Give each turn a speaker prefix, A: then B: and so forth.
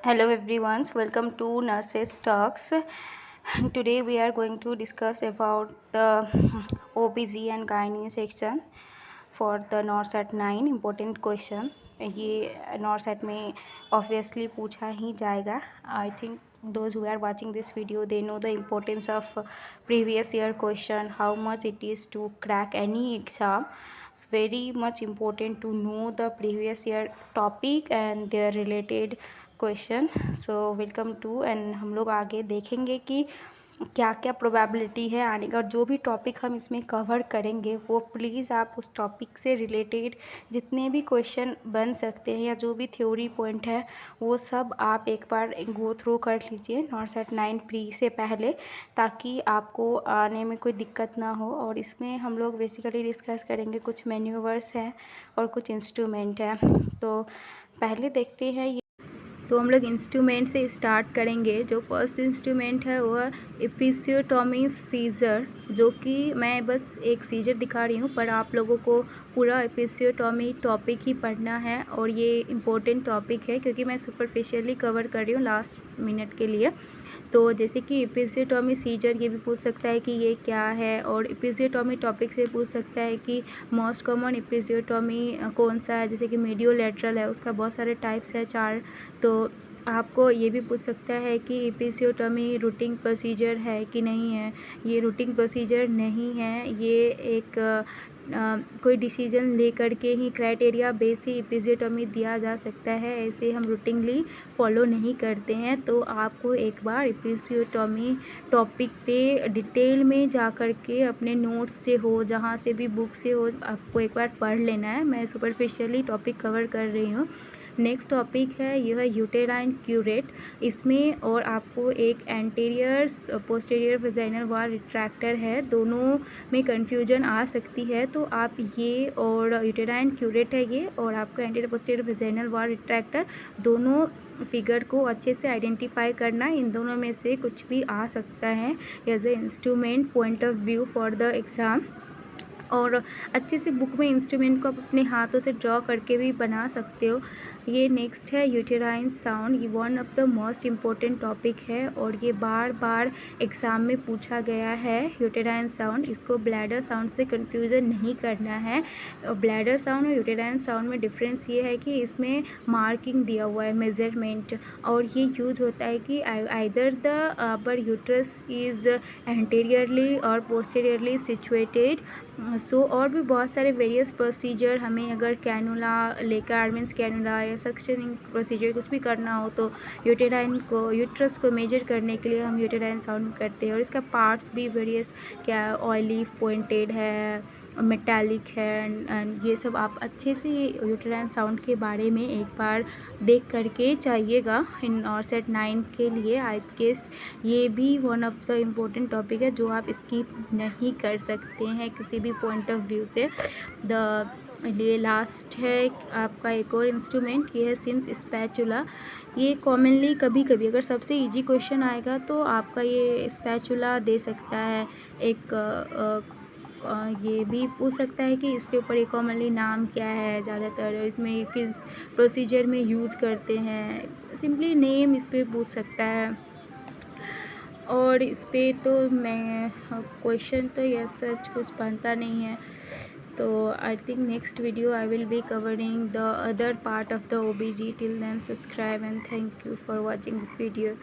A: Hello everyone, welcome to Nurses Talks. Today we are going to discuss about the OBG and Gynae section for the NORSAT 9 important question. ये NORSAT में obviously पूछा ही जाएगा. I think those who are watching this video, they know the importance of previous year question, how much it is to crack any exam. It's very much important to know the previous year topic and their related question. So welcome to. And हम लोग आगे देखेंगे कि क्या क्या probability है आने का, और जो भी टॉपिक हम इसमें कवर करेंगे वो प्लीज़ आप उस टॉपिक से रिलेटेड जितने भी क्वेश्चन बन सकते हैं या जो भी थ्योरी पॉइंट है वो सब आप एक बार गो थ्रू कर लीजिए नॉर्सैट 9 प्री से पहले, ताकि आपको आने में कोई दिक्कत ना हो. और इसमें हम लोग बेसिकली डिस्कस करेंगे कुछ मैन्यूवर्स हैं और कुछ इंस्ट्रूमेंट हैं. तो पहले देखते हैं. तो हम लोग इंस्ट्रूमेंट से स्टार्ट करेंगे. जो फर्स्ट इंस्ट्रूमेंट है वो है एपिसियोटॉमी सीजर, जो कि मैं बस एक सीजर दिखा रही हूँ, पर आप लोगों को पूरा एपिसियोटॉमी टॉपिक ही पढ़ना है. और ये इम्पोर्टेंट टॉपिक है क्योंकि मैं सुपरफिशियली कवर कर रही हूँ लास्ट मिनट के लिए. तो जैसे कि एपिसियोटॉमी सीजर, ये भी पूछ सकता है कि ये क्या है. और एपिसियोटॉमी टॉपिक से पूछ सकता है कि मोस्ट कॉमन एपिसियोटॉमी कौन सा है. जैसे कि मीडियोलैटरल है, उसका बहुत सारे टाइप्स है 4. तो आपको ये भी पूछ सकता है कि एपिसियोटॉमी रूटिंग प्रोसीजर है कि नहीं है. ये रूटिंग प्रोसीजर नहीं है, ये एक कोई डिसीजन ले करके ही क्राइटेरिया बेस ही एपिसियोटॉमी दिया जा सकता है. ऐसे हम रूटीनली फॉलो नहीं करते हैं. तो आपको एक बार एपिसियोटॉमी टॉपिक पे डिटेल में जा कर के अपने नोट्स से हो, जहाँ से भी बुक से हो, आपको एक बार पढ़ लेना है. मैं सुपरफिशियली टॉपिक कवर कर रही हूँ. नेक्स्ट टॉपिक है यह है यूटेराइन क्यूरेट. इसमें और आपको एक anterior posterior vaginal wall retractor है, दोनों में कन्फ्यूजन आ सकती है. तो आप ये और यूटेराइन क्यूरेट है ये, और आपका anterior posterior vaginal wall retractor, दोनों फिगर को अच्छे से आइडेंटिफाई करना. इन दोनों में से कुछ भी आ सकता है as a instrument point of view for the exam. और अच्छे से बुक में इंस्ट्रूमेंट को आप अपने हाथों से ड्रॉ करके भी बना सकते हो. ये नेक्स्ट है यूटेराइन साउंड. ये one of the most important topic है और ये बार बार एग्ज़ाम में पूछा गया है. यूटेराइन साउंड, इसको ब्लैडर साउंड से कंफ्यूजन नहीं करना है. ब्लैडर साउंड और यूटेराइन साउंड में डिफरेंस ये है कि इसमें मार्किंग दिया हुआ है, मेजरमेंट, और ये यूज होता है कि either the upper uterus is anteriorly और पोस्टीरियरली सिचुएटेड. सो और भी बहुत सारे वेरियस प्रोसीजर, हमें अगर कैनुला लेकर मीन्स कैनुला या सक्शनिंग प्रोसीजर कुछ भी करना हो तो यूटेराइन को, यूट्रस को मेजर करने के लिए हम यूटेराइन साउंड करते हैं. और इसका पार्ट्स भी वेरियस, क्या ऑयली, पॉइंटेड है, मेटालिक है, एंड ये सब आप अच्छे से यूटेराइन साउंड के बारे में एक बार देख करके चाहिएगा इन नॉर्सैट 9 के लिए. आई गेस ये भी one of the important topic है जो आप स्किप नहीं कर सकते हैं किसी भी पॉइंट ऑफ व्यू से. ये लास्ट है आपका एक और इंस्ट्रूमेंट, ये है सिंस स्पैचुला. ये कॉमनली कभी कभी अगर सबसे इजी क्वेश्चन आएगा तो आपका ये स्पैचुला दे सकता है. एक ये भी पूछ सकता है कि इसके ऊपर ये कॉमनली नाम क्या है, ज़्यादातर इसमें किस प्रोसीजर में यूज करते हैं. सिंपली नेम इस पर पूछ सकता है. और इस पर तो मैं क्वेश्चन तो ये सच कुछ बनता नहीं है. तो I think next video I will be covering the other part of the OBG. Till then, subscribe and thank you for watching this video.